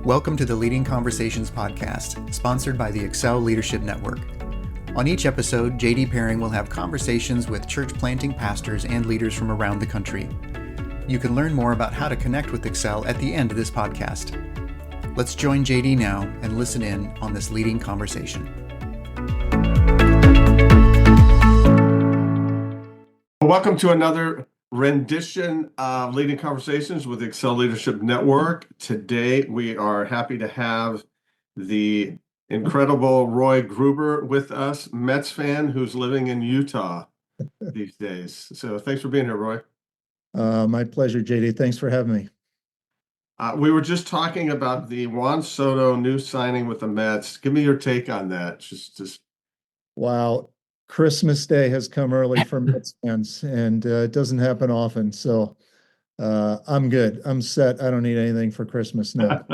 Welcome to the Leading Conversations podcast, sponsored by the Excel Leadership Network. On each episode, JD Pairing will have conversations with church planting pastors and leaders from around the country. You can learn more about how to connect with Excel at the end of this podcast. Let's join JD now and listen in on this leading conversation. Welcome to another rendition of Leading Conversations with Excel Leadership Network. Today, we are happy to have the incredible Roy Gruber with us, Mets fan who's living in Utah these days. So thanks for being here, Roy. My pleasure, JD. Thanks for having me. We were just talking about the Juan Soto new signing with the Mets. Give me your take on that. Just Wow. Christmas Day has come early for Mets fans, and it doesn't happen often. So I'm good. I'm set. I don't need anything for Christmas now.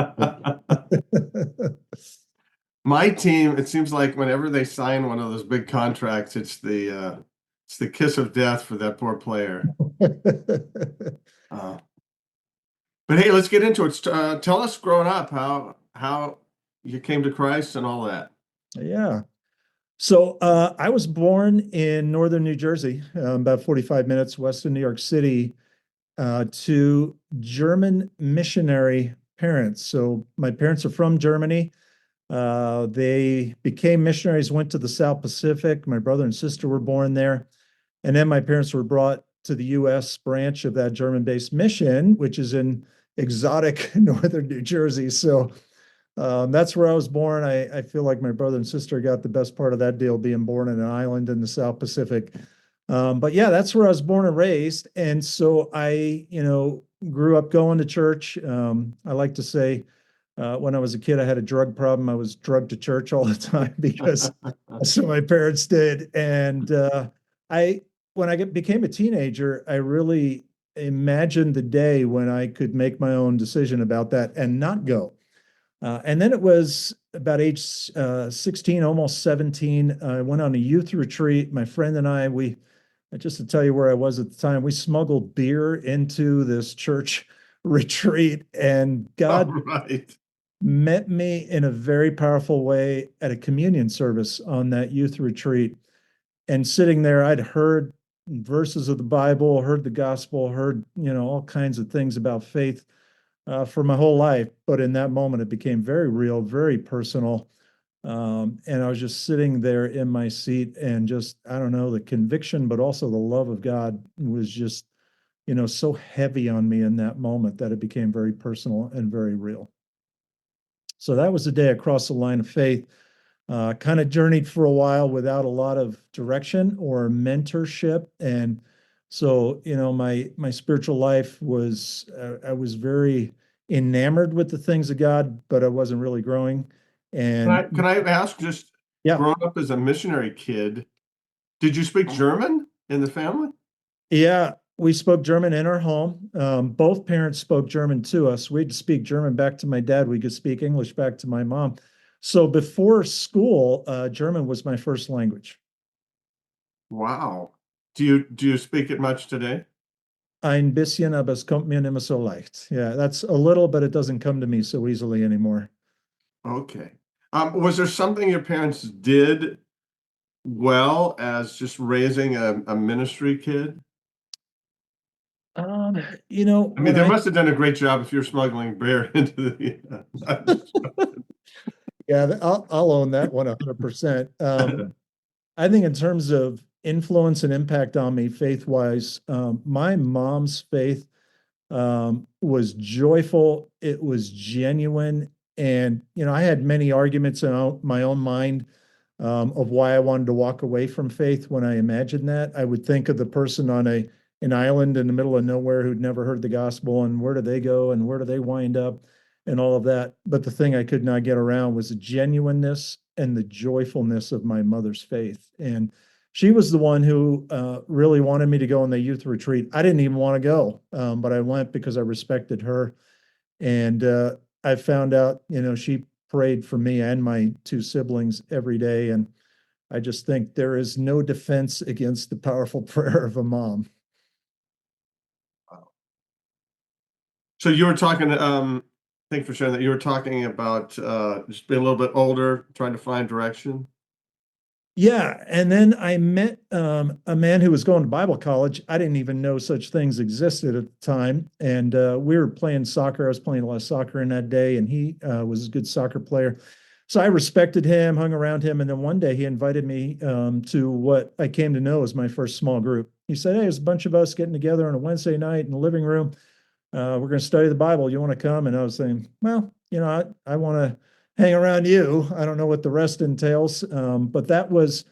My team, it seems like whenever they sign one of those big contracts, it's the kiss of death for that poor player. But hey, let's get into it. Tell us, growing up, how you came to Christ and all that. Yeah. So I was born in northern New Jersey, about 45 minutes west of New York City, to German missionary parents. So my parents are from Germany. They became missionaries, went to the South Pacific. My brother and sister were born there. And then my parents were brought to the U.S. branch of that German-based mission, which is in exotic northern New Jersey. So that's where I was born. I feel like my brother and sister got the best part of that deal, being born in an island in the South Pacific. But yeah, that's where I was born and raised. And so I, grew up going to church. I like to say, when I was a kid, I had a drug problem. I was drugged to church all the time because that's what my parents did. And when I became a teenager, I really imagined the day when I could make my own decision about that and not go. And then it was about age 16, almost 17. I went on a youth retreat. My friend and I, just to tell you where I was at the time, we smuggled beer into this church retreat, and God met me in a very powerful way at a communion service on that youth retreat. And sitting there, I'd heard verses of the Bible, heard the gospel, heard, all kinds of things about faith for my whole life. But in that moment, it became very real, very personal. And I was just sitting there in my seat, and just, I don't know, the conviction, but also the love of God was just, so heavy on me in that moment that it became very personal and very real. So that was the day I crossed the line of faith. Kind of journeyed for a while without a lot of direction or mentorship. And so, my spiritual life was, I was very enamored with the things of God, but I wasn't really growing. And can I ask, just growing up as a missionary kid, did you speak German in the family? Yeah, we spoke German in our home. Both parents spoke German to us. We'd speak German back to my dad. We could speak English back to my mom. So before school, German was my first language. Wow. Do you speak it much today? Ein bisschen, aber es kommt mir nicht mehr so leicht. Yeah, that's a little, but it doesn't come to me so easily anymore. Okay. Was there something your parents did well as just raising a ministry kid? They must have done a great job if you're smuggling beer into the. Yeah, I'll own that 100%. I think in terms of influence and impact on me faith-wise, my mom's faith was joyful. It was genuine. And, I had many arguments in my own mind of why I wanted to walk away from faith. When I imagined that, I would think of the person on an island in the middle of nowhere who'd never heard the gospel, and where do they go and where do they wind up and all of that. But the thing I could not get around was the genuineness and the joyfulness of my mother's faith. And she was the one who really wanted me to go on the youth retreat. I didn't even want to go, but I went because I respected her. And I found out, she prayed for me and my two siblings every day. And I just think there is no defense against the powerful prayer of a mom. Wow. So you were talking, Thanks for sharing that. You were talking about just being a little bit older, trying to find direction. Yeah, and then I met a man who was going to Bible college. I didn't even know such things existed at the time, and we were playing soccer. I was playing a lot of soccer in that day, and he was a good soccer player. So I respected him, hung around him, and then one day he invited me to what I came to know as my first small group. He said, "Hey, there's a bunch of us getting together on a Wednesday night in the living room. We're going to study the Bible. You want to come?" And I was saying, well, I want to hang around you. I don't know what the rest entails. But that was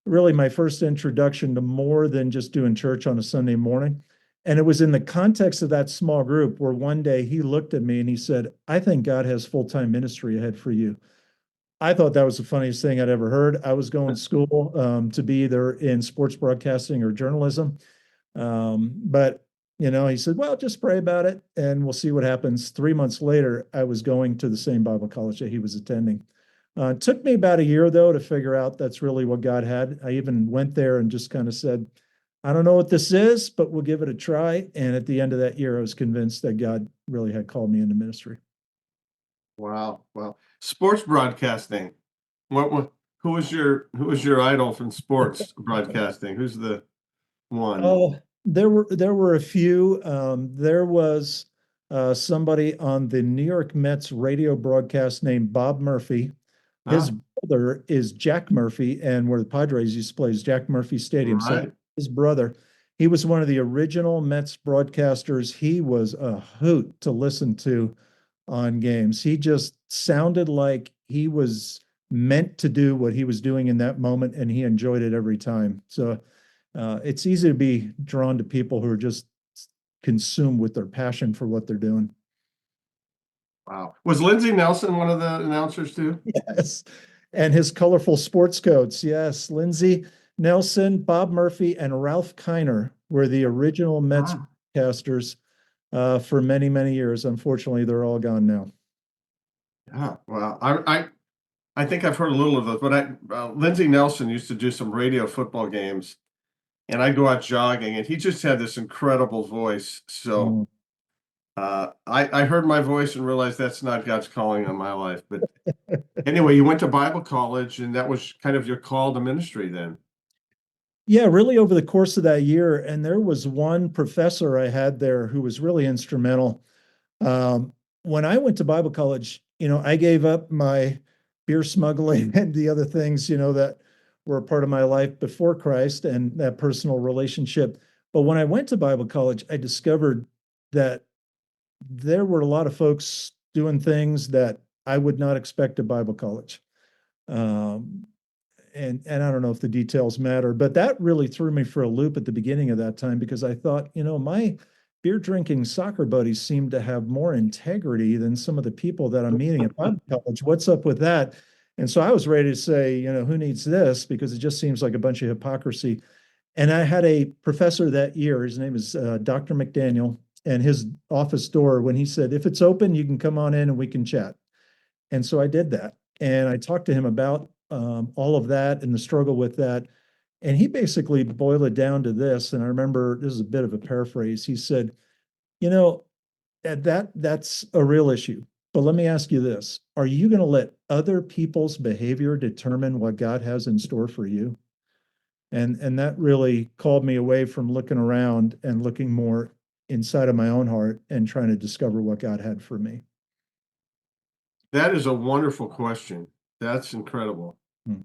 really my first introduction to more than just doing church on a Sunday morning. And it was in the context of that small group where one day he looked at me and he said, "I think God has full-time ministry ahead for you." I thought that was the funniest thing I'd ever heard. I was going to school to be either in sports broadcasting or journalism. But he said, "Well, just pray about it and we'll see what happens." 3 months later, I was going to the same Bible college that he was attending. It took me about a year, though, to figure out that's really what God had. I even went there and just kind of said, "I don't know what this is, but we'll give it a try." And at the end of that year, I was convinced that God really had called me into ministry. Wow. Wow. Sports broadcasting. Who was your idol from sports broadcasting? Who's the one? Oh, there were a few. There was somebody on the New York Mets radio broadcast named Bob Murphy. His Ah, brother is Jack Murphy, and where the Padres used to play is Jack Murphy Stadium. So right. his brother, he was one of the original Mets broadcasters. He was a hoot to listen to on games. He just sounded like he was meant to do what he was doing in that moment, and he enjoyed it every time. So it's easy to be drawn to people who are just consumed with their passion for what they're doing. Wow. Was Lindsey Nelson one of the announcers too? Yes. And his colorful sports coats. Yes. Lindsey Nelson, Bob Murphy, and Ralph Kiner were the original Mets Ah, casters for many, many years. Unfortunately, they're all gone now. yeah. Well, I think I've heard a little of those, but Lindsey Nelson used to do some radio football games, and I'd go out jogging, and he just had this incredible voice. So Mm. I heard my voice and realized that's not God's calling on my life. But anyway, you went to Bible college, and that was kind of your call to ministry then. Yeah, really over the course of that year. And there was one professor I had there who was really instrumental. When I went to Bible college, I gave up my beer smuggling and the other things, that were a part of my life before Christ and that personal relationship. But when I went to Bible college, I discovered that there were a lot of folks doing things that I would not expect at Bible college. Um, and I don't know if the details matter, but that really threw me for a loop at the beginning of that time because I thought, my beer drinking soccer buddies seem to have more integrity than some of the people that I'm meeting at Bible college. What's up with that? And so I was ready to say, who needs this? Because it just seems like a bunch of hypocrisy. And I had a professor that year, his name is Dr. McDaniel, and his office door, when he said, "If it's open, you can come on in and we can chat." And so I did that. And I talked to him about all of that and the struggle with that. And he basically boiled it down to this. And I remember this is a bit of a paraphrase. He said, you know, that's a real issue. But let me ask you this. Are you going to let other people's behavior determine what God has in store for you? And that really called me away from looking around and looking more inside of my own heart and trying to discover what God had for me. That is a wonderful question. That's incredible. Hmm.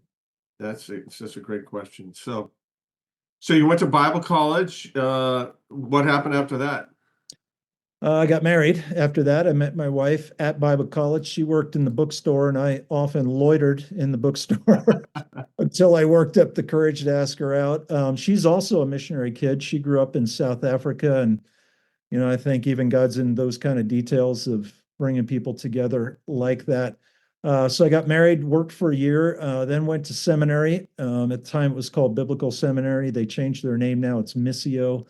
It's just a great question. So you went to Bible college. What happened after that? I got married after that. I met my wife at Bible college. She worked in the bookstore, and I often loitered in the bookstore until I worked up the courage to ask her out. She's also a missionary kid. She grew up in South Africa, and I think even God's in those kind of details of bringing people together like that. So I got married, worked for a year, then went to seminary. At the time, it was called Biblical Seminary. They changed their name now. It's Missio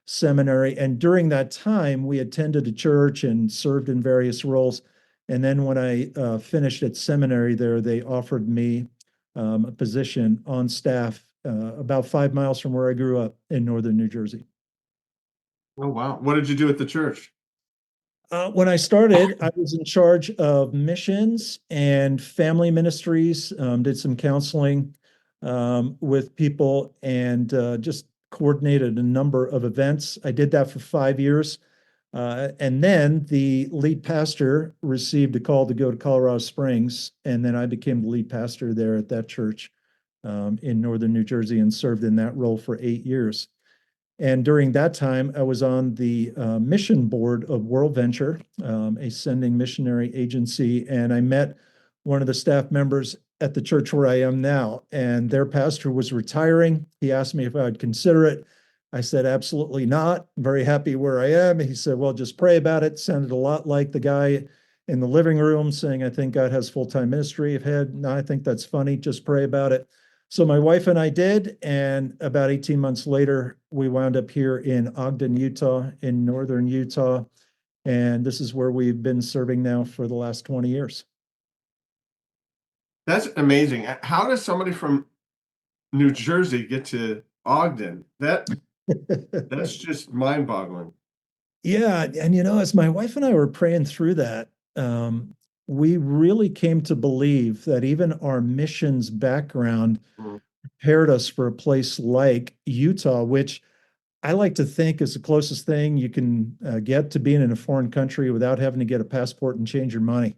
Seminary. And during that time, we attended a church and served in various roles. And then when I finished at seminary there, they offered me a position on staff about 5 miles from where I grew up in northern New Jersey. Oh, wow. What did you do at the church? When I started, I was in charge of missions and family ministries, did some counseling with people, and just coordinated a number of events. I did that for 5 years. And then the lead pastor received a call to go to Colorado Springs, and then I became the lead pastor there at that church in northern New Jersey and served in that role for 8 years. And during that time, I was on the mission board of World Venture, a sending missionary agency. And I met one of the staff members at the church where I am now, and their pastor was retiring. He asked me if I would consider it. I said, absolutely not. I'm very happy where I am. He said, well, just pray about it. Sounded a lot like the guy in the living room saying, I think God has full-time ministry ahead. No, I think that's funny. Just pray about it. So my wife and I did, and about 18 months later, we wound up here in Ogden, Utah, in northern Utah. And this is where we've been serving now for the last 20 years. That's amazing. How does somebody from New Jersey get to Ogden? That's just mind-boggling. Yeah, and as my wife and I were praying through that, we really came to believe that even our missions background Mm. prepared us for a place like Utah, which I like to think is the closest thing you can get to being in a foreign country without having to get a passport and change your money,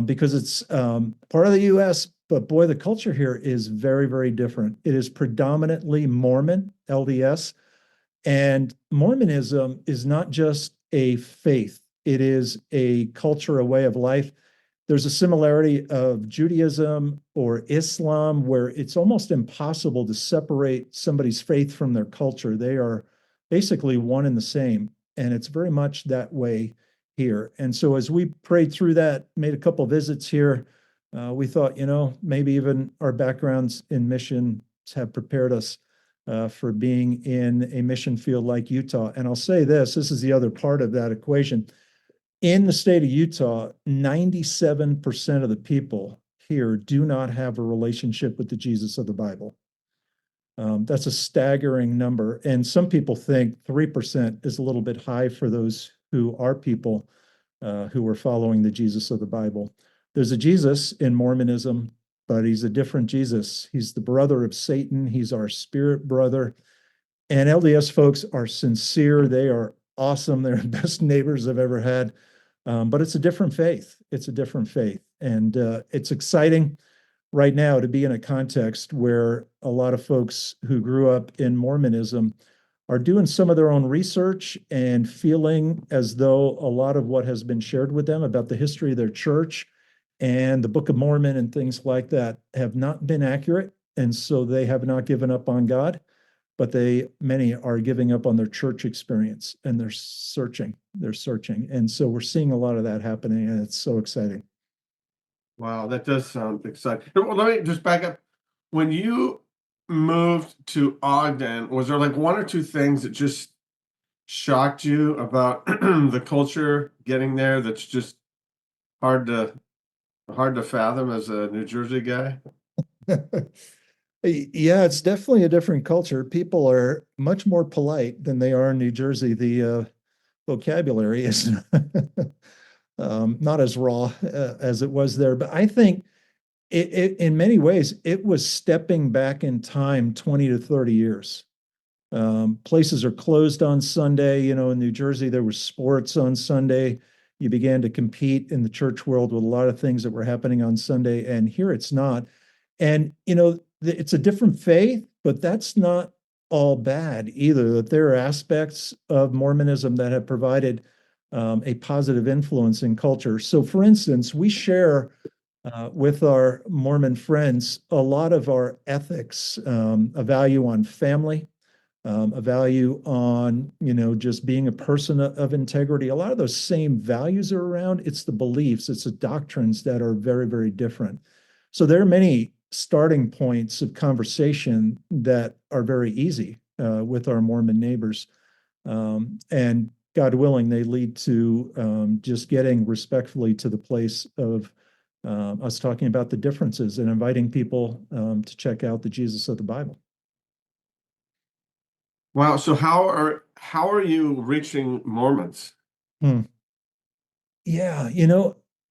because it's part of the U.S., but boy, the culture here is very, very different. It is predominantly Mormon, LDS, and Mormonism is not just a faith, it is a culture, a way of life. There's a similarity of Judaism or Islam where it's almost impossible to separate somebody's faith from their culture. They are basically one and the same. And it's very much that way here. And so as we prayed through that, made a couple visits here, we thought, maybe even our backgrounds in missions have prepared us for being in a mission field like Utah. And I'll say this is the other part of that equation. In the state of Utah, 97% of the people here do not have a relationship with the Jesus of the Bible. That's a staggering number. And some people think 3% is a little bit high for those who are people who are following the Jesus of the Bible. There's a Jesus in Mormonism, but he's a different Jesus. He's the brother of Satan. He's our spirit brother. And LDS folks are sincere. They are awesome. They're the best neighbors I've ever had. But it's a different faith. It's a different faith. And it's exciting right now to be in a context where a lot of folks who grew up in Mormonism are doing some of their own research and feeling as though a lot of what has been shared with them about the history of their church and the Book of Mormon and things like that have not been accurate. And so they have not given up on God, but many are giving up on their church experience, and they're searching. And so we're seeing a lot of that happening, and it's so exciting. Wow, that does sound exciting. Well, let me just back up. When you moved to Ogden, was there like one or two things that just shocked you about the culture getting there that's just hard to fathom as a New Jersey guy? Yeah, it's definitely a different culture. People are much more polite than they are in New Jersey. The vocabulary is not as raw as it was there. But I think in many ways, it was stepping back in time 20 to 30 years. Places are closed on Sunday. In New Jersey, there was sports on Sunday. You began to compete in the church world with a lot of things that were happening on Sunday, and here it's not. And, it's a different faith, but that's not all bad either. That there are aspects of Mormonism that have provided a positive influence in culture. So, for instance, we share with our Mormon friends a lot of our ethics, a value on family, a value on, just being a person of integrity. A lot of those same values are around. It's the beliefs, it's the doctrines that are very, very different. So there are many starting points of conversation that are very easy with our Mormon neighbors. And God willing, they lead to just getting respectfully to the place of us talking about the differences and inviting people to check out the Jesus of the Bible. Wow. So how are you reaching Mormons? Yeah,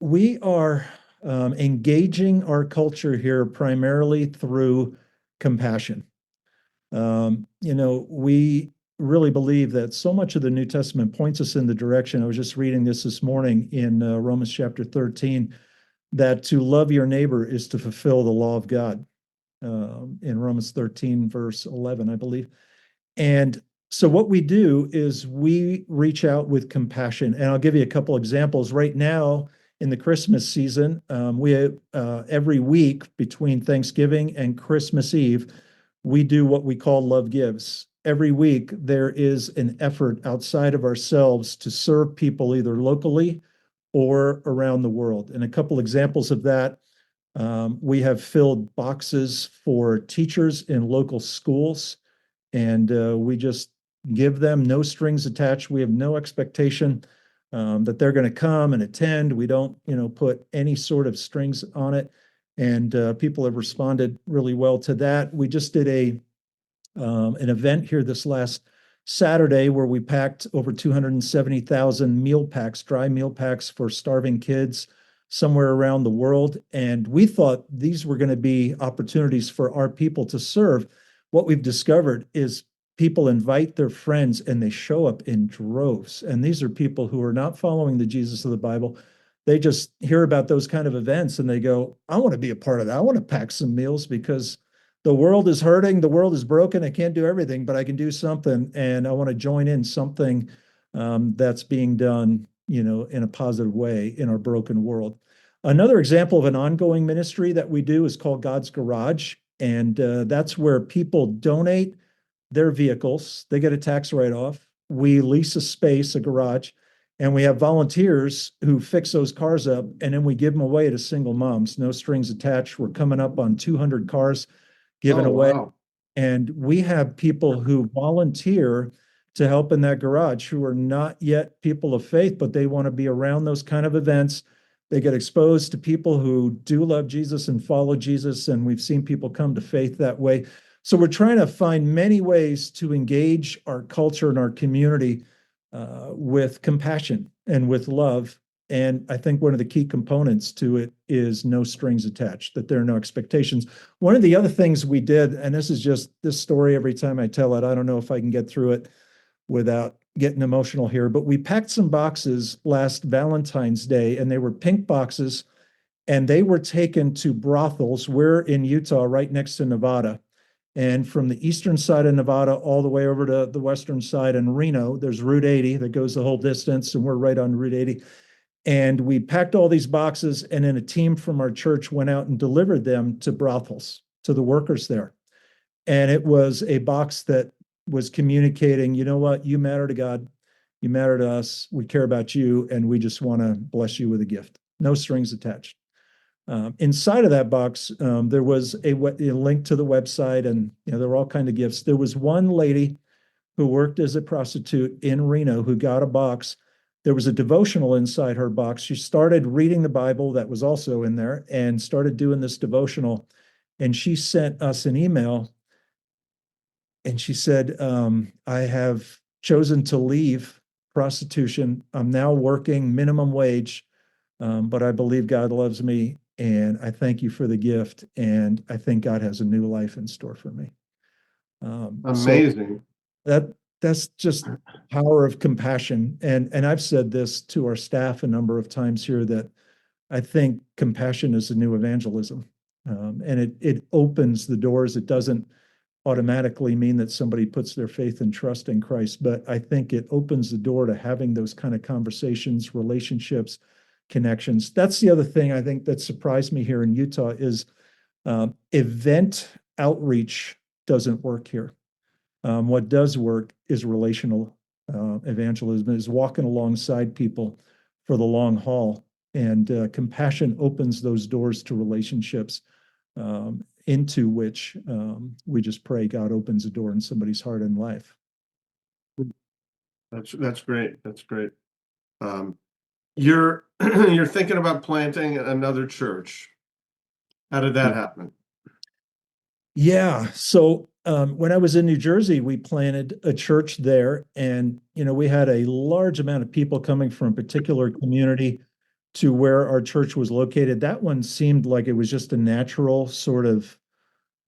we are engaging our culture here primarily through compassion. We really believe that so much of the New Testament points us in the direction. I was just reading this morning in Romans chapter 13, that to love your neighbor is to fulfill the law of God, in Romans 13, verse 11, I believe. And so what we do is we reach out with compassion. And I'll give you a couple examples. Right now, in the Christmas season, we have, every week between Thanksgiving and Christmas Eve, we do what we call Love Gives. Every week, there is an effort outside of ourselves to serve people either locally or around the world. And a couple examples of that, we have filled boxes for teachers in local schools, and we just give them no strings attached. We have no expectation that they're going to come and attend. We don't, put any sort of strings on it. And people have responded really well to that. We just did an event here this last Saturday where we packed over 270,000 meal packs, dry meal packs for starving kids somewhere around the world. And we thought these were going to be opportunities for our people to serve. What we've discovered is people invite their friends and they show up in droves. And these are people who are not following the Jesus of the Bible. They just hear about those kind of events and they go, I want to be a part of that. I want to pack some meals because the world is hurting, the world is broken. I can't do everything, but I can do something. And I want to join in something that's being done, in a positive way in our broken world. Another example of an ongoing ministry that we do is called God's Garage. And that's where people donate their vehicles. They get a tax write-off. We lease a space, a garage, and we have volunteers who fix those cars up, and then we give them away to single moms, no strings attached. We're coming up on 200 cars given away. Wow. And we have people who volunteer to help in that garage who are not yet people of faith, but they want to be around those kind of events. They get exposed to people who do love Jesus and follow Jesus. And we've seen people come to faith that way. So we're trying to find many ways to engage our culture and our community with compassion and with love. And I think one of the key components to it is no strings attached, that there are no expectations. One of the other things we did, and this is just this story every time I tell it, I don't know if I can get through it without getting emotional here, but we packed some boxes last Valentine's Day, and they were pink boxes, and they were taken to brothels. We're in Utah, right next to Nevada. And from the eastern side of Nevada all the way over to the western side in Reno, there's Route 80 that goes the whole distance, and we're right on Route 80. And we packed all these boxes, and then a team from our church went out and delivered them to brothels, to the workers there. And it was a box that was communicating, you know what, you matter to God, you matter to us, we care about you, and we just want to bless you with a gift. No strings attached. Inside of that box, there was a link to the website, and there were all kinds of gifts. There was one lady who worked as a prostitute in Reno who got a box. There was a devotional inside her box. She started reading the Bible that was also in there and started doing this devotional. And she sent us an email and she said, I have chosen to leave prostitution. I'm now working minimum wage, but I believe God loves me. And I thank you for the gift. And I think God has a new life in store for me. Amazing. So that's just power of compassion. And I've said this to our staff a number of times here that I think compassion is the new evangelism. And it opens the doors. It doesn't automatically mean that somebody puts their faith and trust in Christ, but I think it opens the door to having those kind of conversations, relationships, connections. That's the other thing I think that surprised me here in Utah is event outreach doesn't work here. What does work is relational evangelism, is walking alongside people for the long haul. And compassion opens those doors to relationships into which we just pray God opens a door in somebody's heart and life. That's great. That's great. You're you're thinking about planting another church. How did that happen? Yeah. So when I was in New Jersey, we planted a church there, and we had a large amount of people coming from a particular community to where our church was located, that one seemed like it was just a natural sort of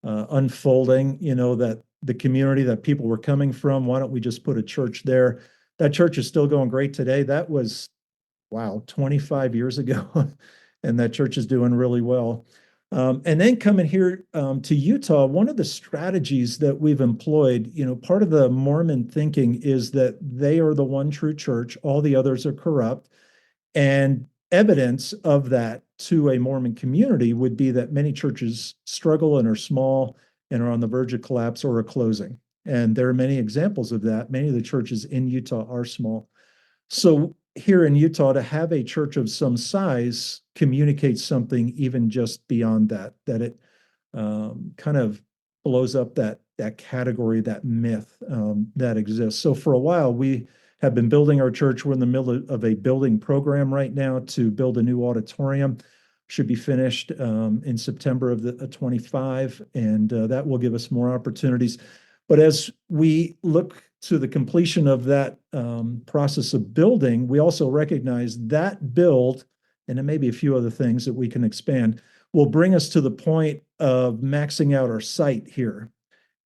unfolding, that the community that people were coming from, why don't we just put a church there? That church is still going great today. That was, wow, 25 years ago. And that church is doing really well. And then coming here to Utah, one of the strategies that we've employed, part of the Mormon thinking is that they are the one true church, all the others are corrupt. And evidence of that to a Mormon community would be that many churches struggle and are small and are on the verge of collapse or are closing. And there are many examples of that. Many of the churches in Utah are small. So here in Utah, to have a church of some size communicates something even just beyond that, that it kind of blows up that category, that myth that exists. So for a while, we have been building our church. We're in the middle of a building program right now to build a new auditorium. Should be finished in September of 25, and that will give us more opportunities. But as we look to the completion of that process of building, we also recognize that build, and there may be a few other things that we can expand, will bring us to the point of maxing out our site here.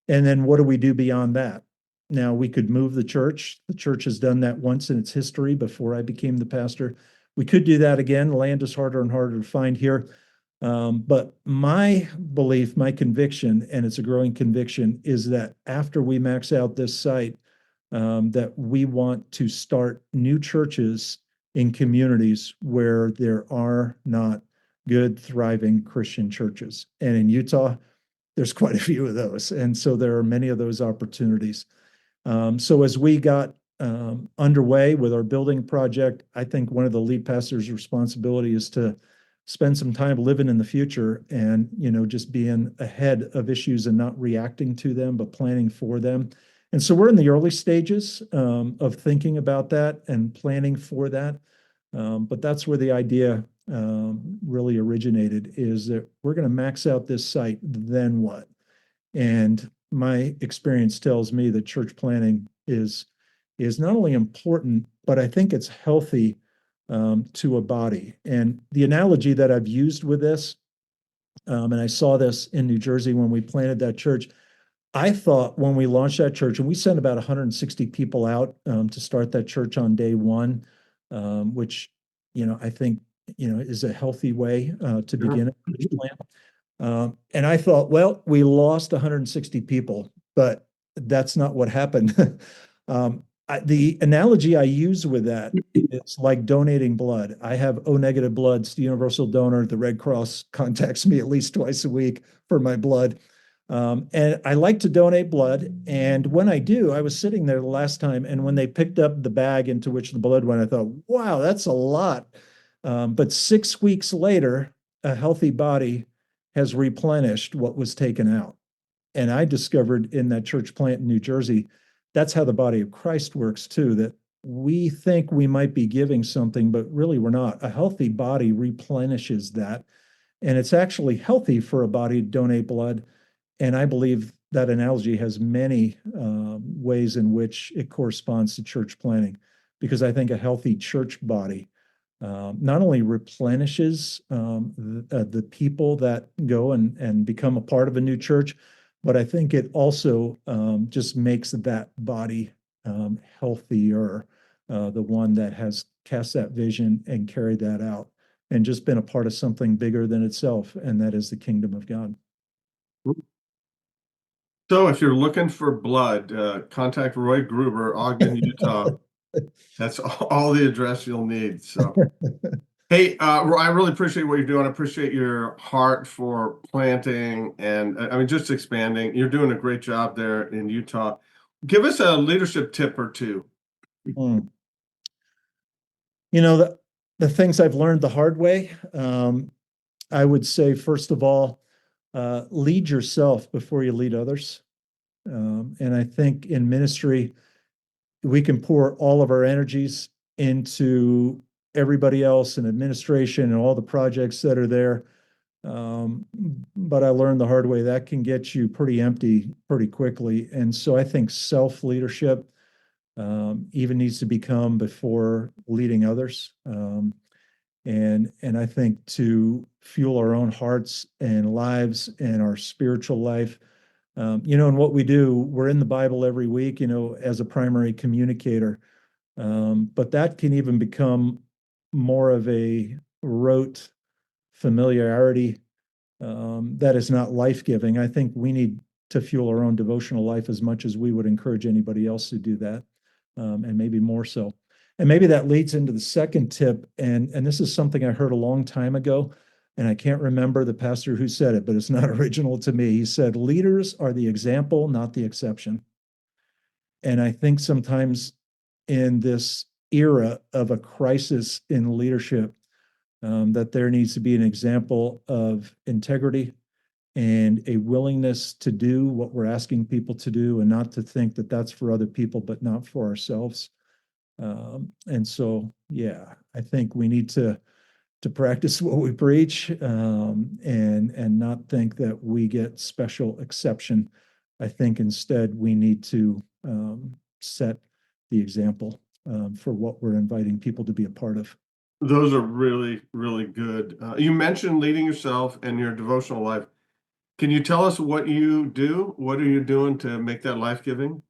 And then what do we do beyond that? Now, we could move the church. The church has done that once in its history before I became the pastor. We could do that again. Land is harder and harder to find here. But my belief, my conviction, and it's a growing conviction, is that after we max out this site, that we want to start new churches in communities where there are not good, thriving Christian churches. And in Utah, there's quite a few of those. And so there are many of those opportunities. So as we got underway with our building project, I think one of the lead pastor's responsibility is to spend some time living in the future and, just being ahead of issues and not reacting to them, but planning for them. And so we're in the early stages of thinking about that and planning for that. But that's where the idea really originated, is that we're going to max out this site, then what? And my experience tells me that church planning is not only important, but I think it's healthy to a body. And the analogy that I've used with this, and I saw this in New Jersey when we planted that church, I thought when we launched that church, and we sent about 160 people out to start that church on day one, which, I think, is a healthy way to begin a church plant. And I thought, well, we lost 160 people, but that's not what happened. The analogy I use with that is like donating blood. I have O negative blood, it's the universal donor. The Red Cross contacts me at least twice a week for my blood. And I like to donate blood. And when I do, I was sitting there the last time, and when they picked up the bag into which the blood went, I thought, wow, that's a lot. But 6 weeks later, a healthy body has replenished what was taken out. And I discovered in that church plant in New Jersey, that's how the body of Christ works too, that we think we might be giving something, but really we're not. A healthy body replenishes that. And it's actually healthy for a body to donate blood. And I believe that analogy has many ways in which it corresponds to church planting, because I think a healthy church body not only replenishes the people that go and become a part of a new church, but I think it also just makes that body healthier, the one that has cast that vision and carried that out and just been a part of something bigger than itself, and that is the kingdom of God. So if you're looking for blood, contact Roy Gruber, Ogden, Utah. That's all the address you'll need. So, hey, I really appreciate what you're doing. I appreciate your heart for planting and just expanding. You're doing a great job there in Utah. Give us a leadership tip or two. The things I've learned the hard way, I would say, first of all, lead yourself before you lead others. And I think in ministry, we can pour all of our energies into everybody else and administration and all the projects that are there. But I learned the hard way that can get you pretty empty pretty quickly. And so I think self-leadership even needs to become before leading others. And I think to fuel our own hearts and lives and our spiritual life, and what we do, we're in the Bible every week, as a primary communicator. But that can even become more of a rote familiarity that is not life-giving. I think we need to fuel our own devotional life as much as we would encourage anybody else to do that, and maybe more so. And maybe that leads into the second tip, and this is something I heard a long time ago, and I can't remember the pastor who said it, but it's not original to me. He said, "Leaders are the example, not the exception." And I think sometimes in this era of a crisis in leadership, that there needs to be an example of integrity and a willingness to do what we're asking people to do, and not to think that that's for other people, but not for ourselves. And so, yeah, I think we need to practice what we preach, and not think that we get special exception. I think instead we need to set the example for what we're inviting people to be a part of. Those are really, really good. You mentioned leading yourself and your devotional life. Can you tell us what you do? What are you doing to make that life-giving?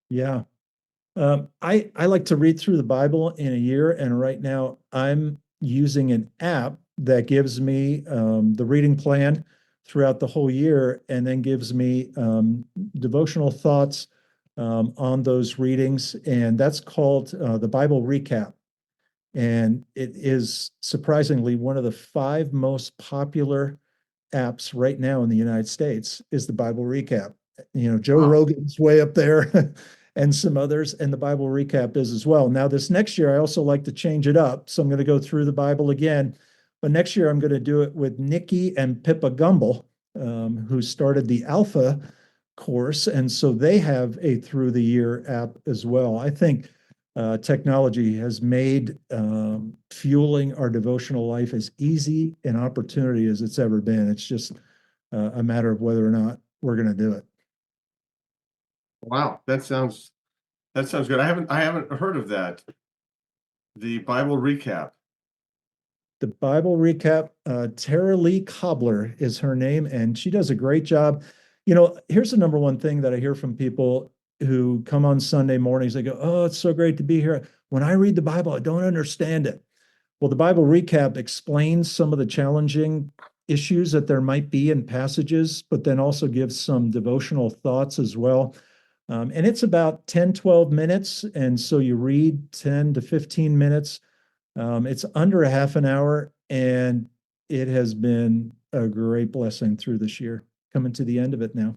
Yeah. I like to read through the Bible in a year, and right now I'm using an app that gives me the reading plan throughout the whole year, and then gives me devotional thoughts on those readings, and that's called the Bible Recap. And it is surprisingly one of the 5 most popular apps right now in the United States is the Bible Recap. Joe Wow. Rogan's way up there and some others, and the Bible Recap is as well. Now, this next year, I also like to change it up. So I'm going to go through the Bible again. But next year, I'm going to do it with Nikki and Pippa Gumble, who started the Alpha course. And so they have a through the year app as well. I think technology has made fueling our devotional life as easy an opportunity as it's ever been. It's just a matter of whether or not we're going to do it. Wow, that sounds good. I haven't heard of that. The Bible Recap. The Bible Recap, Tara Lee Cobbler is her name, and she does a great job. Here's the number one thing that I hear from people who come on Sunday mornings. They go, "Oh, it's so great to be here. When I read the Bible, I don't understand it." Well, the Bible Recap explains some of the challenging issues that there might be in passages, but then also gives some devotional thoughts as well. And it's about 10, 12 minutes. And so you read 10 to 15 minutes. It's under a half an hour, and it has been a great blessing through this year, coming to the end of it now.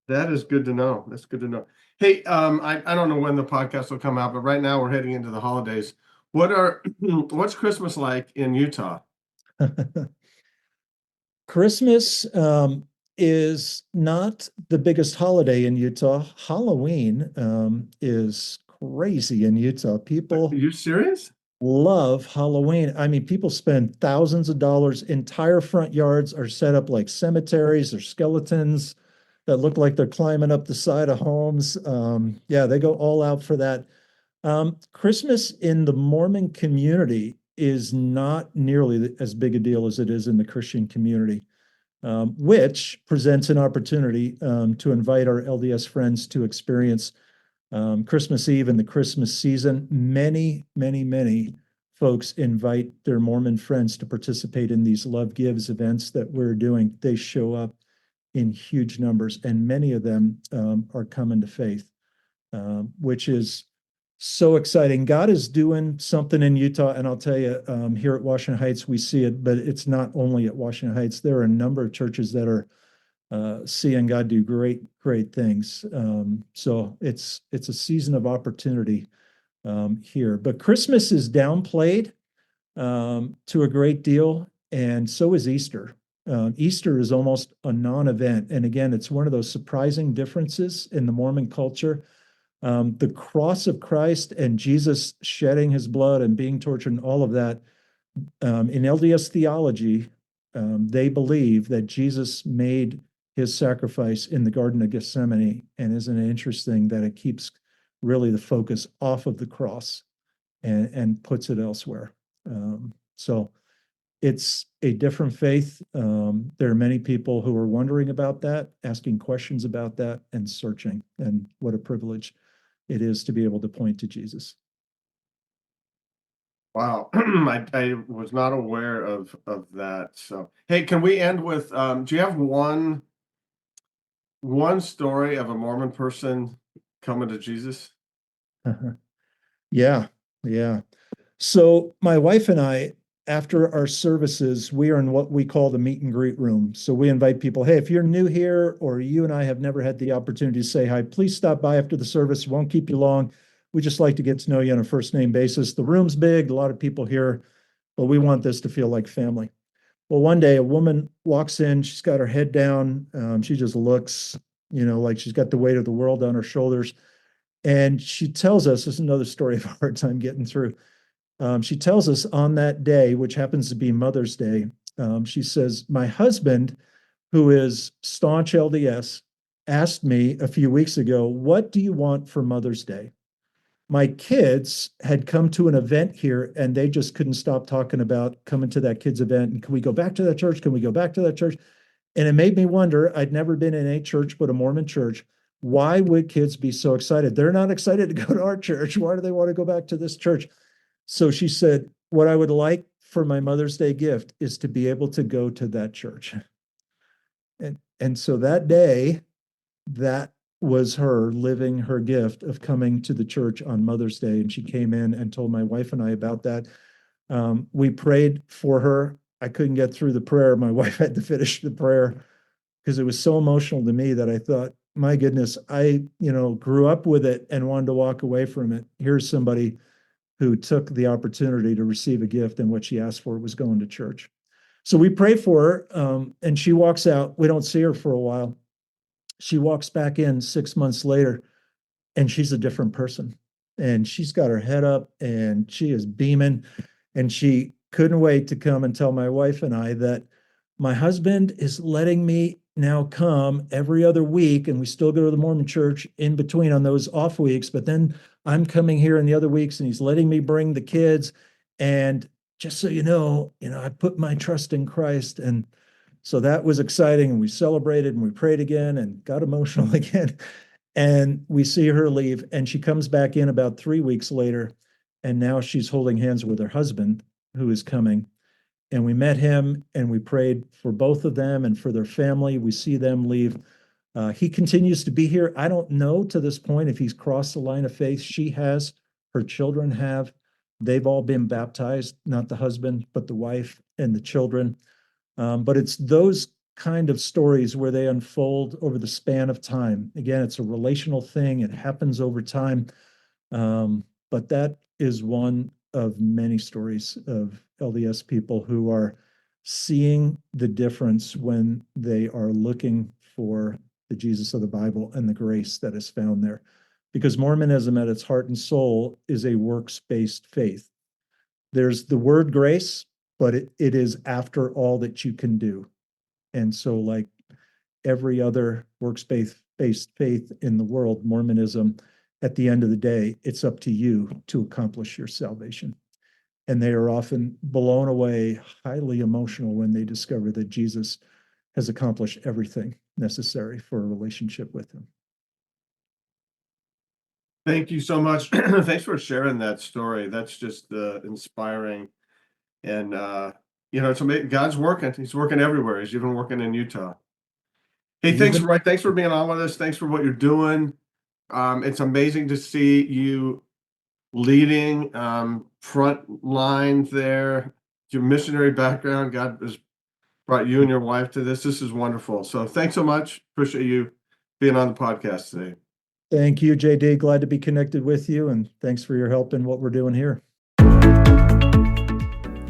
That is good to know. That's good to know. Hey, I don't know when the podcast will come out, but right now we're heading into the holidays. What's Christmas like in Utah? Christmas is not the biggest holiday in Utah. Halloween is crazy in Utah. Are People you serious? love Halloween. I mean, people spend thousands of dollars. Entire front yards are set up like cemeteries or skeletons that look like they're climbing up the side of homes. Yeah, they go all out for that. Christmas in the Mormon community is not nearly as big a deal as it is in the Christian community, which presents an opportunity to invite our LDS friends to experience Christmas Eve and the Christmas season. Many, many, many folks invite their Mormon friends to participate in these Love Gives events that we're doing. They show up in huge numbers, and many of them are coming to faith, which is so exciting. God is doing something in Utah, and I'll tell you, here at Washington Heights, we see it, but it's not only at Washington Heights. There are a number of churches that are seeing God do great, great things. So it's a season of opportunity here. But Christmas is downplayed to a great deal, and so is Easter. Easter is almost a non-event, and again, it's one of those surprising differences in the Mormon culture. The cross of Christ and Jesus shedding his blood and being tortured and all of that. In LDS theology, they believe that Jesus made his sacrifice in the Garden of Gethsemane. And isn't it interesting that it keeps really the focus off of the cross and puts it elsewhere? So it's a different faith. There are many people who are wondering about that, asking questions about that, and searching. And what a privilege it is to be able to point to Jesus. Wow. I was not aware of that. So, hey, can we end with, do you have one story of a Mormon person coming to Jesus? Yeah, yeah. So my wife and I, after our services, we are in what we call the meet and greet room. So we invite people, hey, if you're new here or you and I have never had the opportunity to say hi, please stop by after the service. It won't keep you long. We just like to get to know you on a first name basis. The room's big, a lot of people here, but we want this to feel like family. Well, one day a woman walks in, she's got her head down. She just looks, like she's got the weight of the world on her shoulders. And she tells us, this is another story of a hard time getting through. She tells us on that day, which happens to be Mother's Day, she says, my husband, who is staunch LDS, asked me a few weeks ago, what do you want for Mother's Day? My kids had come to an event here and they just couldn't stop talking about coming to that kids event. And can we go back to that church? Can we go back to that church? And it made me wonder, I'd never been in a church but a Mormon church. Why would kids be so excited? They're not excited to go to our church. Why do they want to go back to this church? So she said, what I would like for my Mother's Day gift is to be able to go to that church. And so that day, that was her living her gift of coming to the church on Mother's Day. And she came in and told my wife and I about that. We prayed for her. I couldn't get through the prayer. My wife had to finish the prayer because it was so emotional to me that I thought, my goodness, I, grew up with it and wanted to walk away from it. Here's somebody who took the opportunity to receive a gift, and what she asked for was going to church. So we pray for her, and she walks out. We don't see her for a while. She walks back in 6 months later, and she's a different person. And she's got her head up, and she is beaming. And she couldn't wait to come and tell my wife and I that my husband is letting me now come every other week, and we still go to the Mormon church in between on those off weeks, but then I'm coming here in the other weeks and he's letting me bring the kids. And just so you know, I put my trust in Christ. And so that was exciting. And we celebrated and we prayed again and got emotional again. And we see her leave, and she comes back in about 3 weeks later. And now she's holding hands with her husband who is coming. And we met him and we prayed for both of them and for their family. We see them leave. He continues to be here. I don't know to this point if he's crossed the line of faith. She has, her children have. They've all been baptized, not the husband, but the wife and the children. But it's those kind of stories where they unfold over the span of time. Again, it's a relational thing. It happens over time. But that is one of many stories of LDS people who are seeing the difference when they are looking for the Jesus of the Bible and the grace that is found there. Because Mormonism at its heart and soul is a works-based faith. There's the word grace, but it is after all that you can do. And so like every other works-based faith in the world, Mormonism, at the end of the day, it's up to you to accomplish your salvation. And they are often blown away, highly emotional when they discover that Jesus has accomplished everything necessary for a relationship with him. Thank you so much. Thanks for sharing that story. That's just inspiring. And, it's amazing. God's working. He's working everywhere. He's even working in Utah. Hey, thanks, Roy. Thanks for being on with us. Thanks for what you're doing. It's amazing to see you leading front line there. Your missionary background, God has brought you and your wife to this. This is wonderful. So thanks so much. Appreciate you being on the podcast today. Thank you, JD. Glad to be connected with you, and thanks for your help in what we're doing here.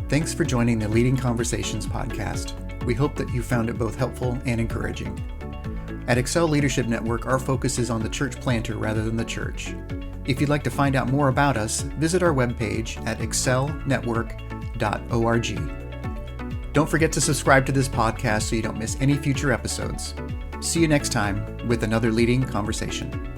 Thanks for joining the Leading Conversations podcast. We hope that you found it both helpful and encouraging. At Excel Leadership Network, our focus is on the church planter rather than the church. If you'd like to find out more about us, visit our webpage at excelnetwork.org. Don't forget to subscribe to this podcast so you don't miss any future episodes. See you next time with another Leading Conversation.